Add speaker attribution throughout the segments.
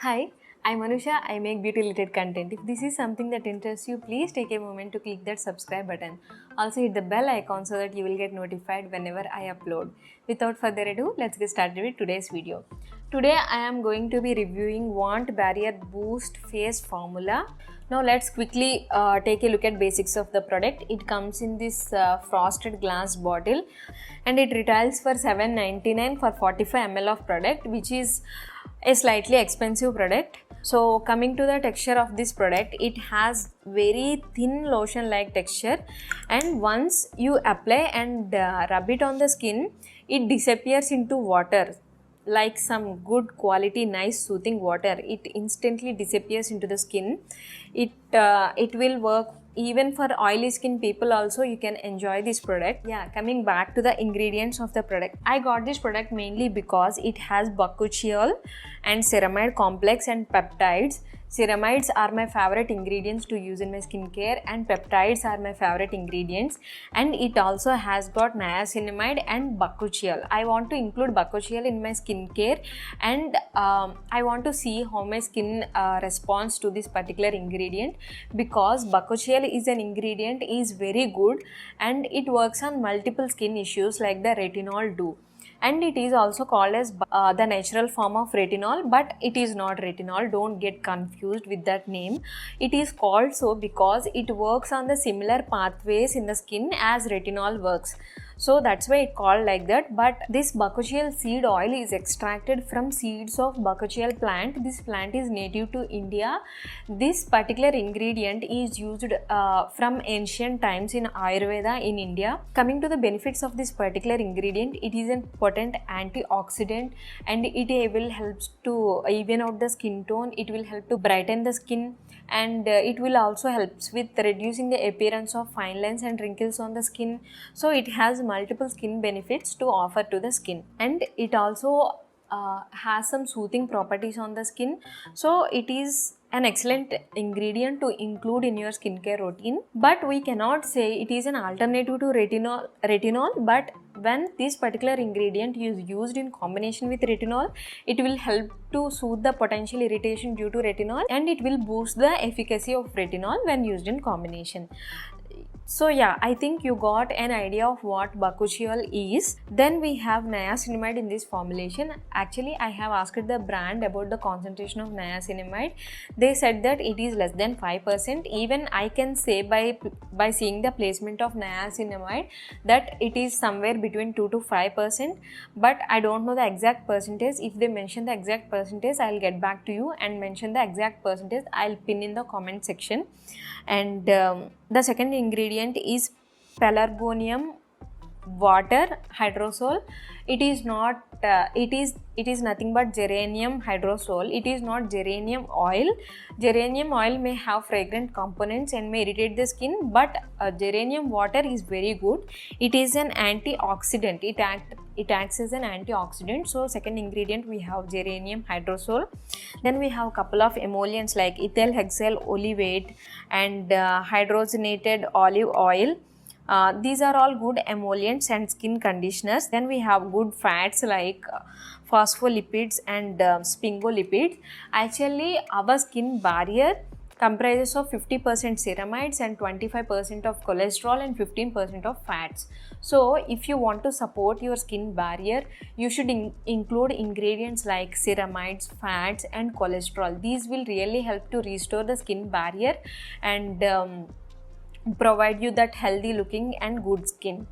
Speaker 1: Hi, I'm Anusha. I make beauty related content. If this is something that interests you, please take a moment to click that subscribe button. Also hit the bell icon so that you will get notified whenever I upload. Without further ado, let's get started with today's video. Today I am going to be reviewing Want Barrier Boost Face Formula. Now let's quickly take a look at basics of the product. It comes in this frosted glass bottle and it retails for $7.99 for 45 ml of product, which is a slightly expensive product. So coming to the texture of this product, it has very thin lotion like texture, and once you apply and rub it on the skin, it disappears into water like some good quality nice soothing water. It instantly disappears into the skin. It will work even for oily skin people also. You can enjoy this product. Yeah, coming back to the ingredients of the product, I got this product mainly because it has bakuchiol and ceramide complex and peptides. Ceramides are my favorite ingredients to use in my skincare, and peptides are my favorite ingredients, and it also has got niacinamide and bakuchiol. I want to include bakuchiol in my skincare, and I want to see how my skin responds to this particular ingredient, because bakuchiol is an ingredient is very good and it works on multiple skin issues like the retinol do. And it is also called as the natural form of retinol, but it is not retinol. Don't get confused with that name. It is called so because it works on the similar pathways in the skin as retinol works, so that's why it called like that. But this bakuchiol seed oil is extracted from seeds of bakuchiol plant. This plant is native to India. This particular ingredient is used from ancient times in Ayurveda in India. Coming to the benefits of this particular ingredient, it is a potent antioxidant and it will help to even out the skin tone. It will help to brighten the skin, and it will also helps with reducing the appearance of fine lines and wrinkles on the skin. So it has multiple skin benefits to offer to the skin, and it also has some soothing properties on the skin. So it is an excellent ingredient to include in your skincare routine. But we cannot say it is an alternative to retinol. But when this particular ingredient is used in combination with retinol, it will help to soothe the potential irritation due to retinol, and it will boost the efficacy of retinol when used in combination. So yeah, I think you got an idea of what bakuchiol is. Then we have niacinamide in this formulation. Actually, I have asked the brand about the concentration of niacinamide. They said that it is less than 5%. Even I can say by seeing the placement of niacinamide that it is somewhere between 2 to 5%. But I don't know the exact percentage. If they mention the exact percentage, I'll get back to you and mention the exact percentage. I'll pin in the comment section. And the second ingredient is pelargonium water hydrosol. It is not it is nothing but geranium hydrosol. It is not geranium oil. Geranium oil may have fragrant components and may irritate the skin, but geranium water is very good. It is an antioxidant. It acts as an antioxidant. So second ingredient we have geranium hydrosol. Then we have couple of emollients like ethyl hexyl olivate and hydrogenated olive oil. These are all good emollients and skin conditioners. Then we have good fats like phospholipids and sphingolipids. Actually, our skin barrier comprises of 50% ceramides and 25% of cholesterol and 15% of fats. So if you want to support your skin barrier, you should include ingredients like ceramides, fats and cholesterol. These will really help to restore the skin barrier and provide you that healthy looking and good skin.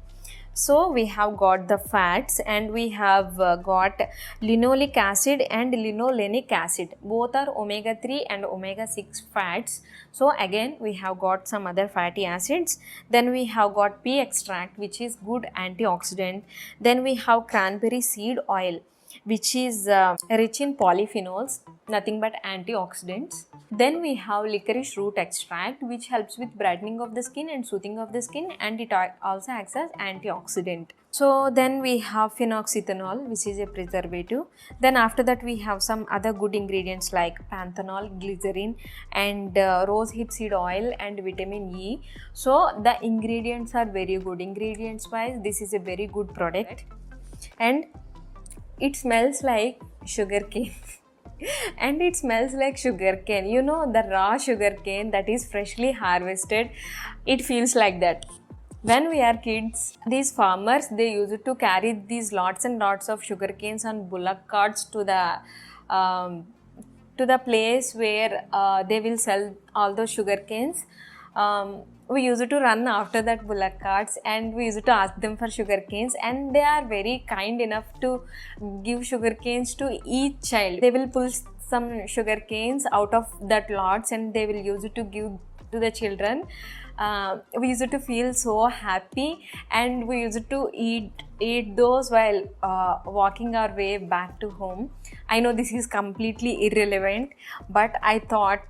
Speaker 1: So we have got the fats, and we have got linoleic acid and linolenic acid. Both are omega-3 and omega-6 fats. So again we have got some other fatty acids. Then we have got pea extract, which is good antioxidant. Then we have cranberry seed oil, which is rich in polyphenols, nothing but antioxidants. Then we have licorice root extract, which helps with brightening of the skin and soothing of the skin, and it also acts as antioxidant. So then we have phenoxyethanol, which is a preservative. Then after that we have some other good ingredients like panthenol, glycerin and rosehip seed oil and vitamin E. So the ingredients are very good. Ingredients wise, this is a very good product, and it smells like sugar cane. And it smells like sugar cane. You know, the raw sugar cane that is freshly harvested, it feels like that. When we are kids, these farmers, they used to carry these lots and lots of sugar canes on bullock carts to the place where they will sell all those sugar canes. We used to run after that bullock carts and we used to ask them for sugar canes, and they are very kind enough to give sugar canes to each child. They will pull some sugar canes out of that lots and they will use it to give to the children. We used to feel so happy, and we used to eat those while walking our way back to home. I know this is completely irrelevant, but I thought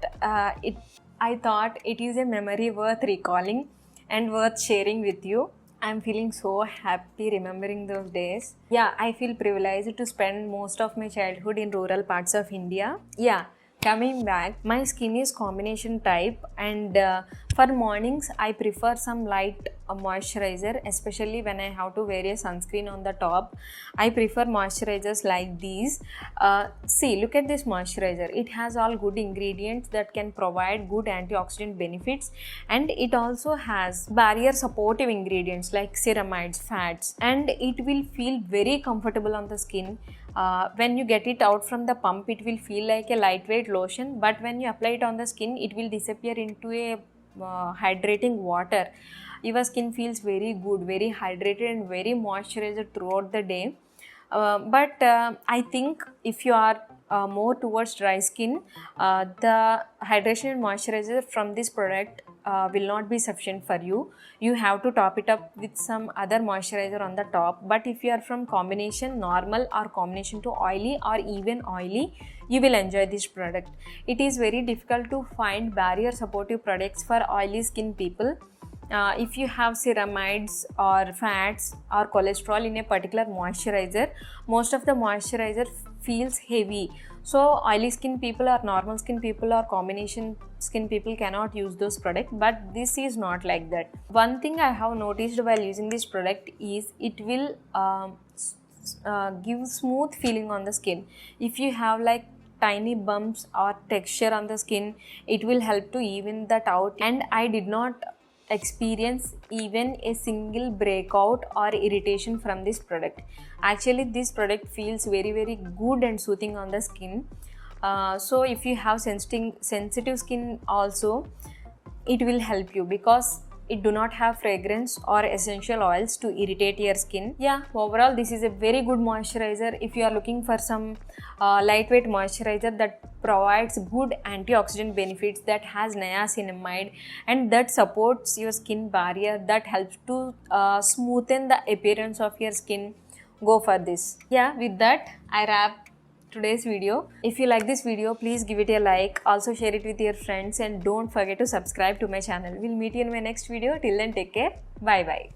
Speaker 1: it is a memory worth recalling and worth sharing with you. I'm feeling so happy remembering those days. Yeah, I feel privileged to spend most of my childhood in rural parts of India. Yeah, coming back, my skin is combination type, and for mornings I prefer some light moisturizer, especially when I have to wear a sunscreen on the top. I prefer moisturizers like these. See, look at this moisturizer. It has all good ingredients that can provide good antioxidant benefits, and it also has barrier supportive ingredients like ceramides, fats, and it will feel very comfortable on the skin. When you get it out from the pump, it will feel like a lightweight lotion, but when you apply it on the skin, it will disappear into a hydrating water. Your skin feels very good, very hydrated and very moisturized throughout the day. But I think if you are more towards dry skin, the hydration and moisturizer from this product will not be sufficient for you. You have to top it up with some other moisturizer on the top. But if you are from combination normal or combination to oily or even oily, you will enjoy this product. It is very difficult to find barrier supportive products for oily skin people. If you have ceramides or fats or cholesterol in a particular moisturizer, most of the moisturizer feels heavy. So oily skin people or normal skin people or combination skin people cannot use those products, but this is not like that. One thing I have noticed while using this product is it will give smooth feeling on the skin. If you have like tiny bumps or texture on the skin, it will help to even that out. And I did not experience even a single breakout or irritation from this product. Actually, this product feels very good and soothing on the skin. So if you have sensitive skin also, it will help you because it do not have fragrance or essential oils to irritate your skin. Yeah, overall this is a very good moisturizer. If you are looking for some lightweight moisturizer that provides good antioxidant benefits, that has niacinamide and that supports your skin barrier, that helps to smoothen the appearance of your skin, go for this. Yeah, with that I wrap today's video. If you like this video, please give it a like, also share it with your friends, and don't forget to subscribe to my channel. We'll meet you in my next video. Till then, take care. Bye bye.